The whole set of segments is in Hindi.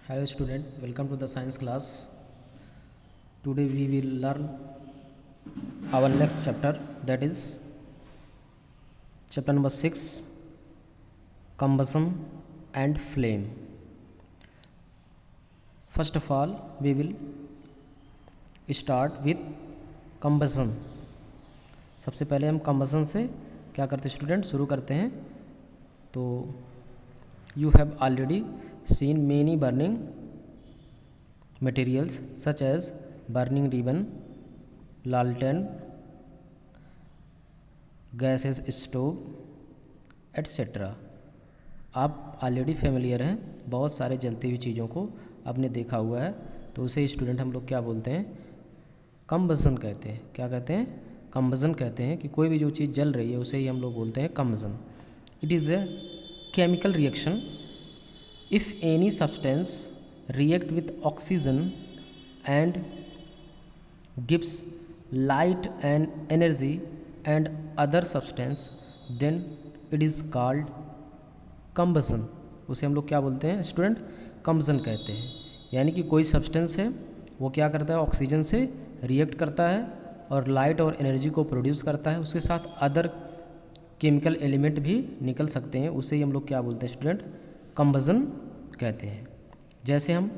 Hello student, welcome to the science class. Today we will learn our next chapter, that is chapter number 6, combustion and flame. First of all, we will start with combustion. सबसे पहले हम combustion से क्या करते हैं स्टूडेंट, शुरू करते हैं. तो you have already seen many burning materials such as burning ribbon, lantern, gases stove, etc. आप ऑलरेडी फेमिलियर हैं, बहुत सारे जलती हुई चीज़ों को आपने देखा हुआ है. तो उसे स्टूडेंट हम लोग क्या बोलते हैं, कम्बसन कहते हैं. क्या कहते हैं, कम्बसन कहते हैं कि कोई भी जो चीज़ जल रही है उसे ही हम लोग बोलते हैं combustion. It is a chemical reaction if any substance react with oxygen and gives light and energy and other substance then it is called combustion. उसे हम लोग क्या बोलते हैं स्टूडेंट, कम्बसन कहते हैं. यानी कि कोई सब्सटेंस है वो क्या करता है, ऑक्सीजन से रिएक्ट करता है और लाइट और एनर्जी को प्रोड्यूस करता है. उसके साथ अदर केमिकल एलिमेंट भी निकल सकते हैं. उसे ही हम लोग क्या बोलते हैं स्टूडेंट, कम्बसन कहते हैं. जैसे हम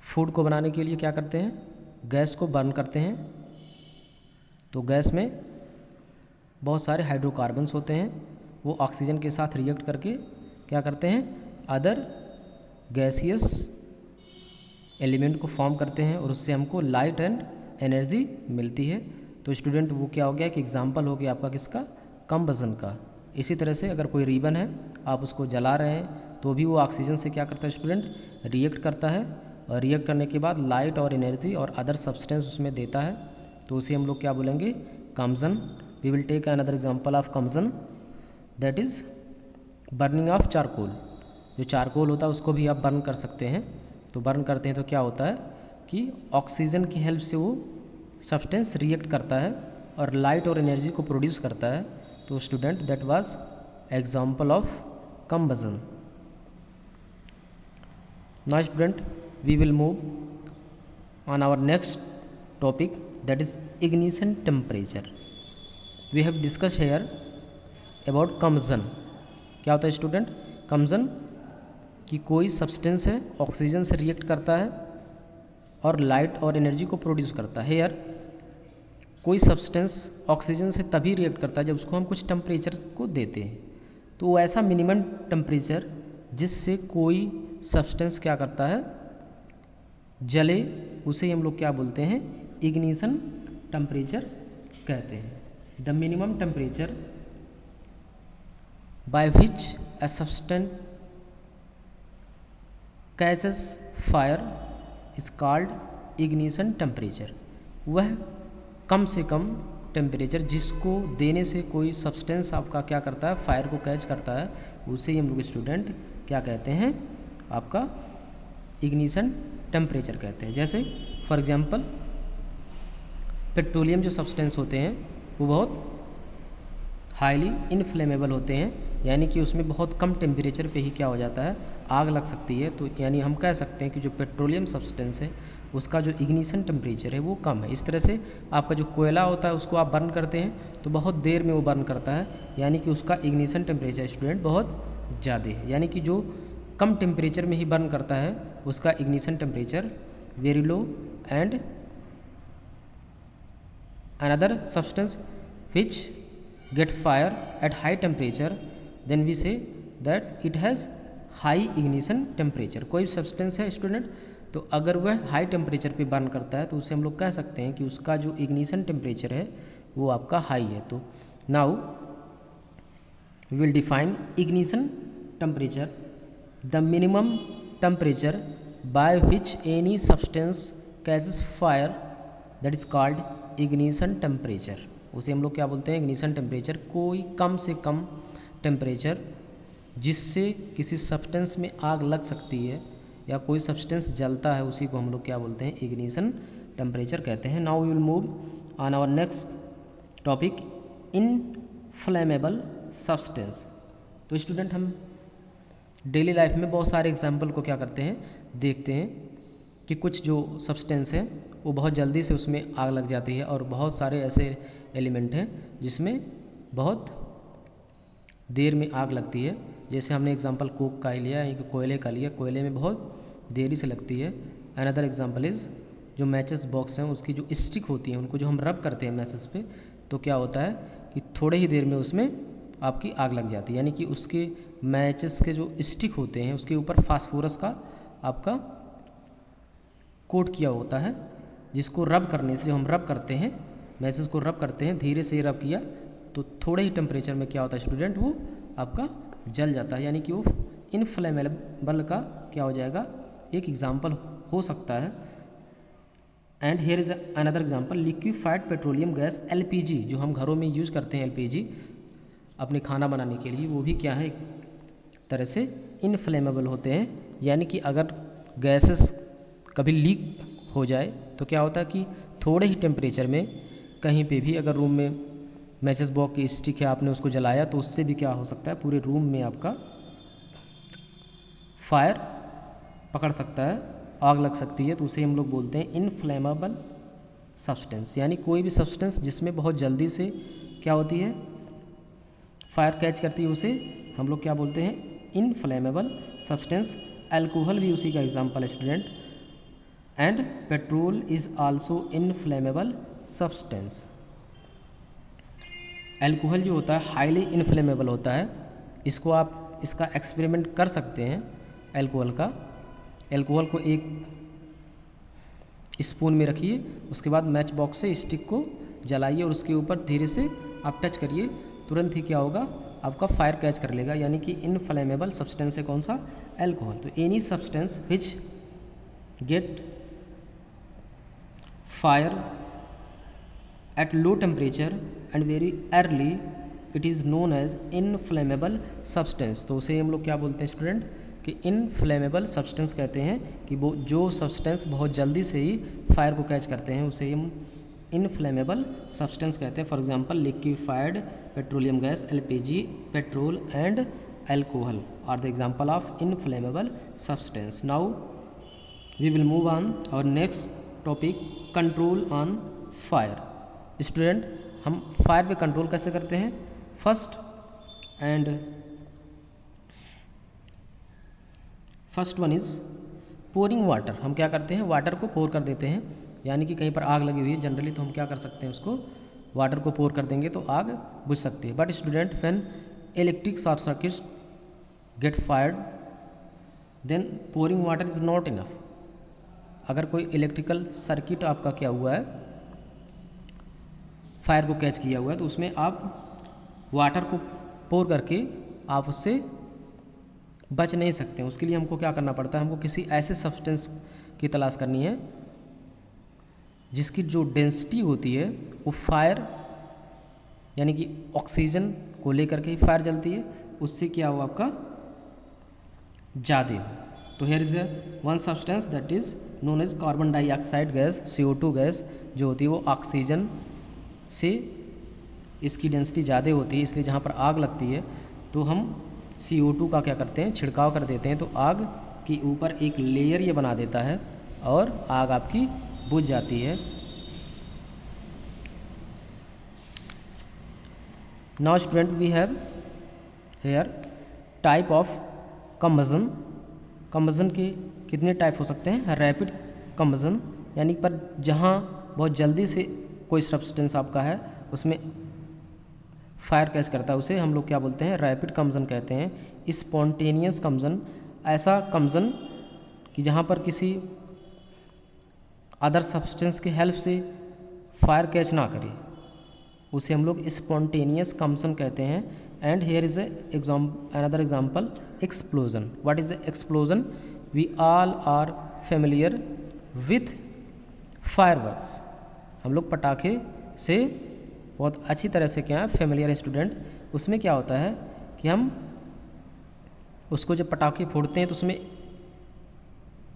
फूड को बनाने के लिए क्या करते हैं, गैस को बर्न करते हैं. तो गैस में बहुत सारे हाइड्रोकार्बन्स होते हैं, वो ऑक्सीजन के साथ रिएक्ट करके क्या करते हैं, अदर गैसियस एलिमेंट को फॉर्म करते हैं और उससे हमको लाइट एंड एनर्जी मिलती है. तो स्टूडेंट वो क्या हो गया कि एग्जाम्पल हो गया आपका किसका, कम्बसन का. इसी तरह से अगर कोई रिबन है आप उसको जला रहे हैं तो भी वो ऑक्सीजन से क्या करता है स्टूडेंट, रिएक्ट करता है और रिएक्ट करने के बाद लाइट और एनर्जी और अदर सब्सटेंस उसमें देता है. तो उसे हम लोग क्या बोलेंगे, combustion. We will take another example of combustion, that is burning of charcoal. जो चारकोल होता है उसको भी आप बर्न कर सकते हैं. तो बर्न करते हैं तो क्या होता है कि ऑक्सीजन की हेल्प से वो सब्सटेंस रिएक्ट करता है और लाइट और एनर्जी को प्रोड्यूस करता है. तो student that was example of combustion. Now student we will move on our next topic, that is ignition temperature. We have discuss here about combustion. क्या होता है स्टूडेंट, कम्बसन कि कोई सब्सटेंस है ऑक्सीजन से रिएक्ट करता है और लाइट और एनर्जी को प्रोड्यूस करता है. हेयर कोई सब्सटेंस ऑक्सीजन से तभी रिएक्ट करता है जब उसको हम कुछ टेम्परेचर को देते हैं. तो वो ऐसा मिनिमम टेम्परेचर जिससे कोई सब्सटेंस क्या करता है, जले, उसे हम लोग क्या बोलते हैं, इग्निशन टेम्परेचर कहते हैं. The minimum temperature by which a substance catches fire is called ignition temperature. वह कम से कम टेम्परेचर जिसको देने से कोई सब्सटेंस आपका क्या करता है, फायर को कैच करता है, उसे ही हम लोग स्टूडेंट क्या कहते हैं, आपका इग्निशन टेम्परेचर कहते हैं. जैसे फॉर एग्जांपल पेट्रोलियम जो सब्सटेंस होते हैं वो बहुत हाईली इनफ्लेमेबल होते हैं. यानी कि उसमें बहुत कम टेम्परेचर पे ही क्या हो जाता है, आग लग सकती है. तो यानी हम कह सकते हैं कि जो पेट्रोलियम सब्सटेंस है उसका जो इग्निशन टेम्परेचर है वो कम है. इस तरह से आपका जो कोयला होता है उसको आप बर्न करते हैं तो बहुत देर में वो बर्न करता है, यानी कि उसका इग्निशन टेम्परेचर स्टूडेंट बहुत ज़्यादा है. यानी कि जो कम टेम्परेचर में ही बर्न करता है उसका ignition temperature very low. And another substance which get fire at high temperature then we say that it has high ignition temperature. कोई सब्सटेंस है स्टूडेंट तो अगर वह हाई टेम्परेचर पे बर्न करता है तो उसे हम लोग कह सकते हैं कि उसका जो इग्निशन टेम्परेचर है वो आपका हाई है. तो now we will define ignition temperature, the minimum temperature by which any substance catches fire that is called ignition temperature. उसे हम लोग क्या बोलते हैं, इग्निशन टेम्परेचर. कोई कम से कम टेम्परेचर जिससे किसी सब्सटेंस में आग लग सकती है या कोई सब्सटेंस जलता है उसी को हम लोग क्या बोलते हैं, इग्निशन टेम्परेचर कहते हैं. Now we will move on our next topic, inflammable substance. तो स्टूडेंट हम डेली लाइफ में बहुत सारे एग्जाम्पल को क्या करते हैं, देखते हैं कि कुछ जो सब्सटेंस है वो बहुत जल्दी से उसमें आग लग जाती है, और बहुत सारे ऐसे एलिमेंट हैं जिसमें बहुत देर में आग लगती है। जैसे हमने एग्जांपल कोक का लिया, एक कोयले का लिया, कोयले में बहुत देरी से लगती है। अनदर एग्जांपल इज़ जो मैचेस बॉक्स हैं उसकी जो स्टिक होती हैं उनको जो हम रब करते हैं मैचेस पे, तो क्या होता है कि थोड़े ही देर में उसमें आपकी आग लग जाती है। यानी कि उसके मैचेस के जो स्टिक होते हैं उसके ऊपर फास्फोरस का आपका कोट किया होता है, जिसको रब करने से, जो हम रब करते हैं मैचेस को रब करते हैं, धीरे से रब किया तो थोड़े ही टेम्परेचर में क्या होता है स्टूडेंट, वो आपका जल जाता है। यानी कि वो इनफ्लेमेबल का क्या हो जाएगा, एक एग्जाम्पल हो सकता है। And here is another example, liquefied petroleum gas LPG, जो हम घरों में यूज़ करते हैं LPG अपने खाना बनाने के लिए, वो भी क्या है, एक तरह से इनफ्लेमेबल होते हैं। यानी कि अगर गैसेस कभी लीक हो जाए तो क्या होता है कि थोड़े ही टेम्परेचर में कहीं पे भी अगर रूम में मैचेस बॉक्स की स्टिक है, आपने उसको जलाया तो उससे भी क्या हो सकता है, पूरे रूम में आपका फायर पकड़ सकता है, आग लग सकती है। तो उसे हम लोग बोलते हैं इनफ्लेमेबल सब्सटेंस। यानी कोई भी सब्सटेंस जिसमें बहुत जल्दी से क्या होती है, फायर कैच करती है, उसे हम लोग क्या बोलते हैं, इनफ्लेमेबल सब्सटेंस। अल्कोहल भी उसी का एग्जाम्पल है student. And petrol is also inflammable substance. Alcohol जो होता है हाईली इनफ्लेमेबल होता है। इसको आप इसका एक्सपेरिमेंट कर सकते हैं अल्कोहल का। अल्कोहल को एक स्पून में रखिए, उसके बाद मैच बॉक्स से स्टिक को जलाइए और उसके ऊपर धीरे से आप टच करिए, तुरंत ही क्या होगा, आपका फायर कैच कर लेगा। यानी कि इनफ्लेमेबल सब्सटेंस है कौन सा, अल्कोहल। तो any substance which get fire at low temperature and very early it is known as inflammable substance। तो उसे हम लोग क्या बोलते हैं स्टूडेंट, कि इनफ्लेमेबल सब्सटेंस कहते हैं कि वो जो सब्सटेंस बहुत जल्दी से ही फायर को कैच करते हैं उसे हम इनफ्लेमेबल सब्सटेंस कहते हैं। For example liquified petroleum gas LPG, petrol and alcohol are the example of inflammable substance. Now we will move on और next topic, control on fire. Student हम फायर पे कंट्रोल कैसे करते हैं, first one is pouring water. हम क्या करते हैं, वाटर को पोर कर देते हैं। यानी कि कहीं पर आग लगी हुई है जनरली, तो हम क्या कर सकते हैं, उसको वाटर को पोर कर देंगे तो आग बुझ सकती है। But student when electric short circuits get fired then pouring water is not enough. अगर कोई इलेक्ट्रिकल सर्किट आपका क्या हुआ है, फायर को कैच किया हुआ है, तो उसमें आप वाटर को पोर करके आप उससे बच नहीं सकते हैं। उसके लिए हमको क्या करना पड़ता है, हमको किसी ऐसे सब्सटेंस की तलाश करनी है जिसकी जो डेंसिटी होती है वो फायर यानी कि ऑक्सीजन को लेकर के ही फायर जलती है, उससे क्या हो आपका ज़्यादा हो। तो here is one substance that is known as carbon dioxide gas, CO2 gas जो होती है वो ऑक्सीजन से इसकी डेंसिटी ज़्यादा होती है, इसलिए जहाँ पर आग लगती है तो हम CO2 का क्या करते हैं, छिड़काव कर देते हैं, तो आग के ऊपर एक लेयर ये बना देता है और आग आपकी बुझ जाती है। Now student we have here type of combustion. Combustion के कितने टाइप हो सकते हैं, रैपिड कंबसन यानी पर जहाँ बहुत जल्दी से कोई सब्सटेंस आपका है उसमें फायर कैच करता है, उसे हम लोग क्या बोलते हैं, रैपिड कंबसन कहते हैं। स्पॉन्टेनियस कंबसन, ऐसा कंबसन कि जहाँ पर किसी अदर सब्सटेंस के हेल्प से फायर कैच ना करे, उसे हम लोग स्पॉन्टेनियस कंबसन कहते हैं। And here is another example, explosion. What is the explosion, we all are familiar with fireworks. हम लोग पटाखे से बहुत अच्छी तरह से क्या है फेमिलियर स्टूडेंट। उसमें क्या होता है कि हम उसको जब पटाखे फोड़ते हैं तो उसमें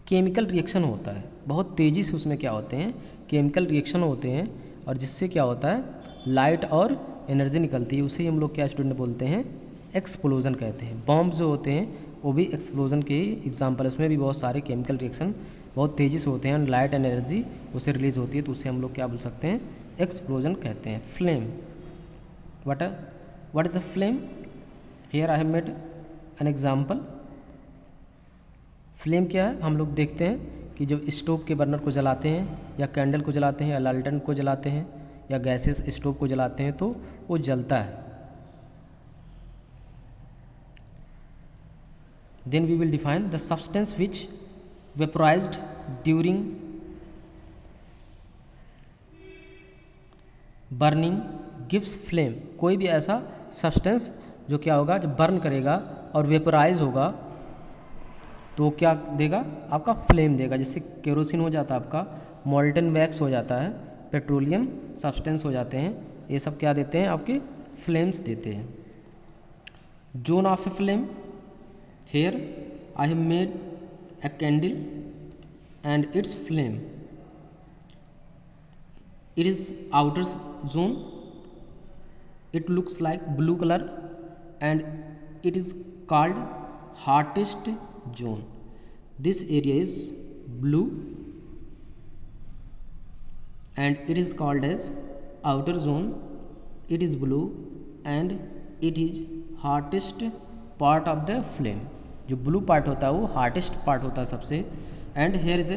केमिकल रिएक्शन होता है, बहुत तेज़ी से उसमें क्या होते हैं, केमिकल रिएक्शन होते हैं, और जिससे क्या होता है लाइट और एनर्जी निकलती है, उसे हम लोग क्या स्टूडेंट बोलते हैं, एक्सप्लोजन कहते हैं। बॉम्ब जो होते हैं वो भी एक्सप्लोजन के एग्जाम्पल, उसमें भी बहुत सारे केमिकल रिएक्शन बहुत तेज़ी से होते हैं, लाइट एनर्जी उससे रिलीज होती है, तो उसे हम लोग क्या बोल सकते हैं, एक्सप्लोजन कहते हैं। Flame, what is a flame? Here I have made an example. Flame क्या है, हम लोग देखते हैं कि जब स्टोव के बर्नर को जलाते हैं या कैंडल को जलाते हैं या लालटेन को जलाते हैं या गैसेस स्टोव को जलाते हैं तो वो जलता है। Then we will define the substance which vaporized during burning gives flame। कोई भी ऐसा सब्सटेंस जो क्या होगा, जब बर्न करेगा और वेपराइज होगा तो क्या देगा, आपका फ्लेम देगा। जैसे केरोसिन हो जाता है आपका, मोल्टन वैक्स हो जाता है, पेट्रोलियम सब्सटेंस हो जाते हैं, ये सब क्या देते हैं, आपके फ्लेम्स देते हैं। Zone of a flame, here I have made a candle and its flame. It is outer zone. It looks like blue color and it is called hottest zone. This area is blue and it is called as outer zone. It is blue and it is hottest part of the flame. जो ब्लू पार्ट होता है वो हार्टेस्ट पार्ट होता है सबसे। एंड हेयर इज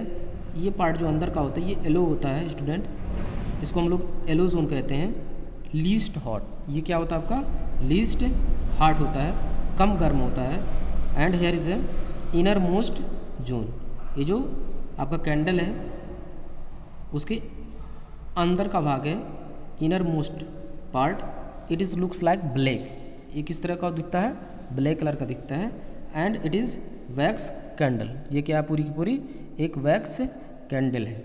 ये पार्ट जो अंदर का होता है ये येलो होता है स्टूडेंट, इसको हम लोग येलो जोन कहते हैं। लीस्ट हॉट, ये क्या होता है आपका, लीस्ट हॉट होता है, कम गर्म होता है। And here is inner most zone, ये जो आपका कैंडल है उसके अंदर का भाग है, inner most part. It is looks like black, ये किस तरह का दिखता है, ब्लैक कलर का दिखता है। And it is wax candle, ये क्या पूरी की पूरी एक वैक्स कैंडल है।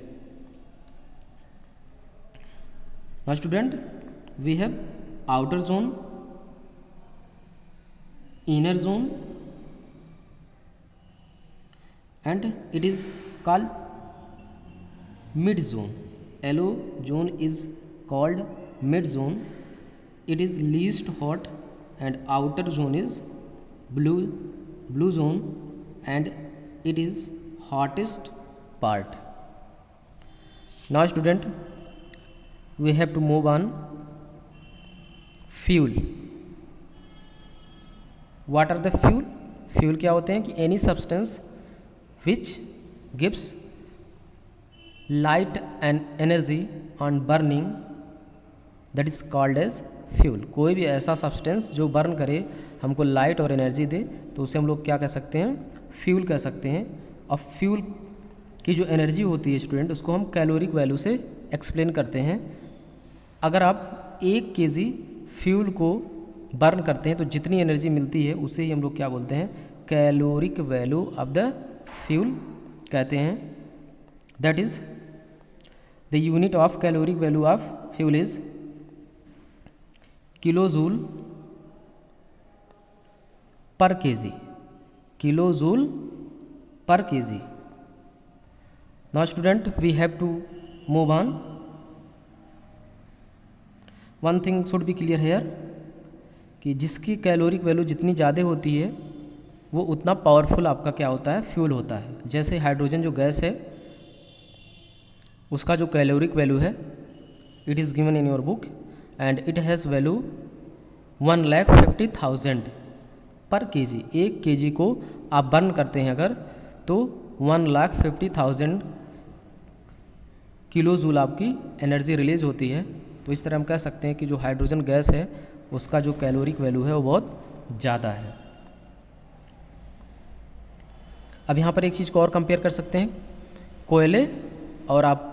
Now student we have outer zone, inner zone and it is called mid zone. Yellow zone is called mid zone, it is least hot and outer zone is blue zone and it is hottest part. Now student we have to move on fuel. What are the fuel? Fuel क्या होते हैं कि any substance which gives light and energy on burning, that is called as fuel. कोई भी ऐसा सब्सटेंस जो बर्न करे हमको लाइट और एनर्जी दे तो उसे हम लोग क्या कह सकते हैं, फ्यूल कह सकते हैं। और फ्यूल की जो एनर्जी होती है स्टूडेंट उसको हम कैलोरिक वैल्यू से एक्सप्लेन करते हैं। अगर आप 1 kg फ्यूल को बर्न करते हैं तो जितनी एनर्जी मिलती है उसे ही हम लोग क्या बोलते हैं, caloric value of the fuel कहते हैं। That is the unit of caloric value of fuel is kilojoule per KG, kilojoule per KG. Now student we have to move on. One thing should be clear here कि जिसकी कैलोरिक वैल्यू जितनी ज़्यादा होती है वो उतना पावरफुल आपका क्या होता है, फ्यूल होता है। जैसे हाइड्रोजन जो गैस है उसका जो कैलोरिक वैल्यू है it is given in your book and it has value 1,50,000 पर केजी। 1 kg को आप बर्न करते हैं अगर तो 1,50,000 किलो जूल आपकी एनर्जी रिलीज होती है। तो इस तरह हम कह सकते हैं कि जो हाइड्रोजन गैस है उसका जो कैलोरिक वैल्यू है वो बहुत ज़्यादा है। अब यहाँ पर एक चीज़ को और कंपेयर कर सकते हैं, कोयले और आप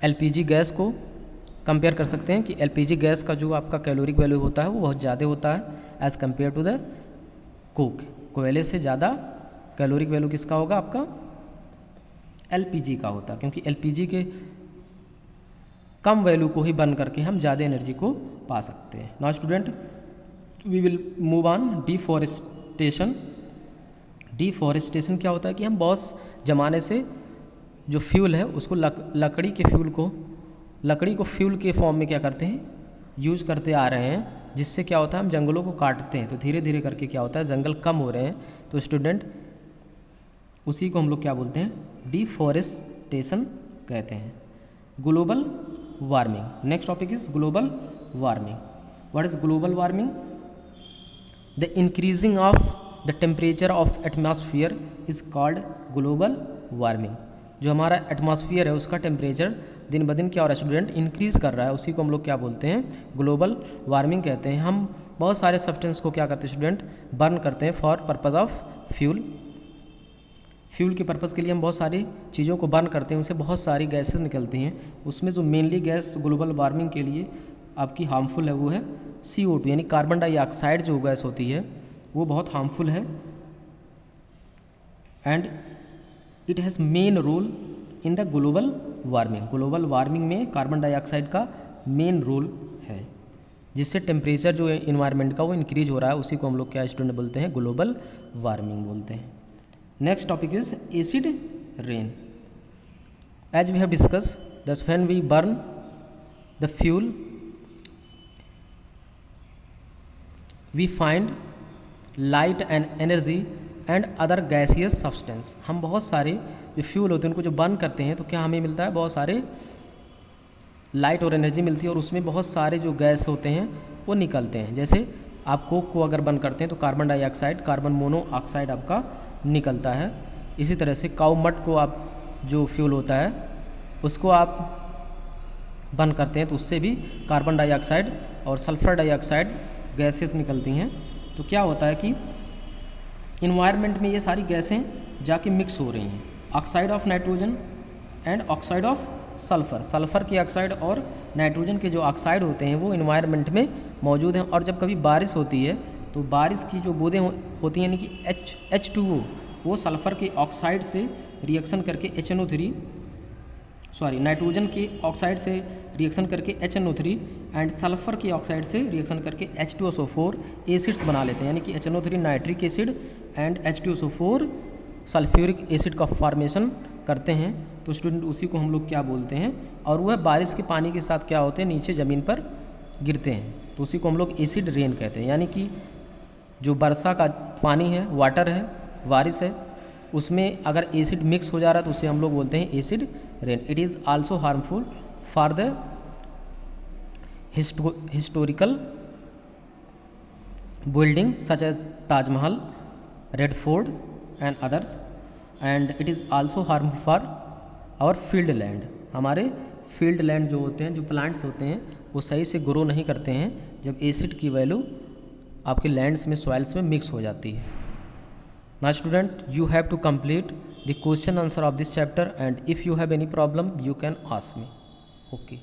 एलपीजी गैस को कंपेयर कर सकते हैं कि एलपीजी गैस का जो आपका कैलोरिक वैल्यू होता है वो बहुत ज़्यादा होता है as compare to the coke. कोयले से ज़्यादा कैलोरिक वैल्यू किसका होगा, आपका एलपीजी का होता है, क्योंकि एलपीजी के कम वैल्यू को ही बर्न करके हम ज़्यादा एनर्जी को पा सकते हैं। Now student we will move on deforestation. Deforestation क्या होता है कि हम बहुत ज़माने से जो फ्यूल है उसको लकड़ी के फ्यूल को, लकड़ी को फ्यूल के फॉर्म में क्या करते हैं, यूज करते आ रहे हैं। जिससे क्या होता है हम जंगलों को काटते हैं तो धीरे धीरे करके क्या होता है जंगल कम हो रहे हैं। तो स्टूडेंट उसी को हम लोग क्या बोलते हैं, डिफॉरेस्टेशन कहते हैं। Global warming, next topic is global warming. What is global warming? The increasing of the temperature of atmosphere is called global warming. जो हमारा एटमॉस्फेयर है उसका टेम्परेचर दिन ब दिन क्या हो रहा है स्टूडेंट, इंक्रीज़ कर रहा है, उसी को हम लोग क्या बोलते हैं, ग्लोबल वार्मिंग कहते हैं। हम बहुत सारे सब्सटेंस को क्या करते हैं स्टूडेंट, बर्न करते हैं for purpose of fuel. Fuel के पर्पज़ के लिए हम बहुत सारी चीज़ों को बर्न करते हैं, उनसे बहुत सारी गैसेस निकलती हैं। उसमें जो मेनली गैस ग्लोबल वार्मिंग के लिए आपकी हार्मफुल है वो है CO2 यानी कार्बन डाइऑक्साइड जो गैस होती है वो बहुत हार्मफुल है। And it has main role in the global warming. Global warming में कार्बन डाइऑक्साइड का मेन रोल है, जिससे टेम्परेचर जो इन्वायरमेंट का वो इंक्रीज हो रहा है, उसी को हम लोग क्या स्टूडेंट बोलते हैं, ग्लोबल वार्मिंग बोलते हैं। Next topic is acid rain. As we have discuss that when we burn the fuel we find light and energy and other gaseous substance. हम बहुत सारे जो फ्यूल होते हैं उनको जो बर्न करते हैं तो क्या हमें मिलता है, बहुत सारे लाइट और एनर्जी मिलती है और उसमें बहुत सारे जो गैस होते हैं वो निकलते हैं। जैसे आप कोक को अगर बर्न करते हैं तो कार्बन डाइऑक्साइड, कार्बन मोनोऑक्साइड आपका निकलता है। इसी तरह से काऊ मड को आप जो फ्यूल होता है उसको आप बर्न करते हैं तो उससे भी कार्बन डाइऑक्साइड और सल्फर डाइऑक्साइड गैसेस निकलती हैं। तो क्या होता है कि इन्वायरमेंट में ये सारी गैसें जाके मिक्स हो रही हैं, oxide of nitrogen and oxide of sulphur. Sulphur की ऑक्साइड और नाइट्रोजन के जो ऑक्साइड होते हैं वो इन्वायरमेंट में मौजूद हैं। और जब कभी बारिश होती है तो बारिश की जो बूंदें होती हैं यानी कि H2O वो सल्फ़र के ऑक्साइड से रिएक्शन करके नाइट्रोजन के ऑक्साइड से रिएक्शन करके HNO3 एंड सल्फ़र के ऑक्साइड से रिएक्शन करके H2SO4 एसिड्स बना लेते हैं, यानी कि HNO3 nitric acid and H2SO4 sulphuric acid का फॉर्मेशन करते हैं। तो स्टूडेंट उसी को हम लोग क्या बोलते हैं, और वह बारिश के पानी के साथ क्या होते हैं, नीचे ज़मीन पर गिरते हैं, तो उसी को हम लोग एसिड रेन कहते हैं। यानी कि जो वर्षा का पानी है, वाटर है, बारिश है, उसमें अगर एसिड मिक्स हो जा रहा है तो उसे हम लोग बोलते हैं acid rain. It is also harmful for the historical building such as Taj Mahal, red fort and others, and it is also harmful for our field land. हमारे फील्ड लैंड जो होते हैं, जो प्लांट्स होते हैं वो सही से ग्रो नहीं करते हैं जब एसिड की वैल्यू आपके लैंड्स में, सॉइल्स में मिक्स हो जाती है। Now student, you have to complete the question answer of this chapter, and if you have any problem you can ask me. Okay.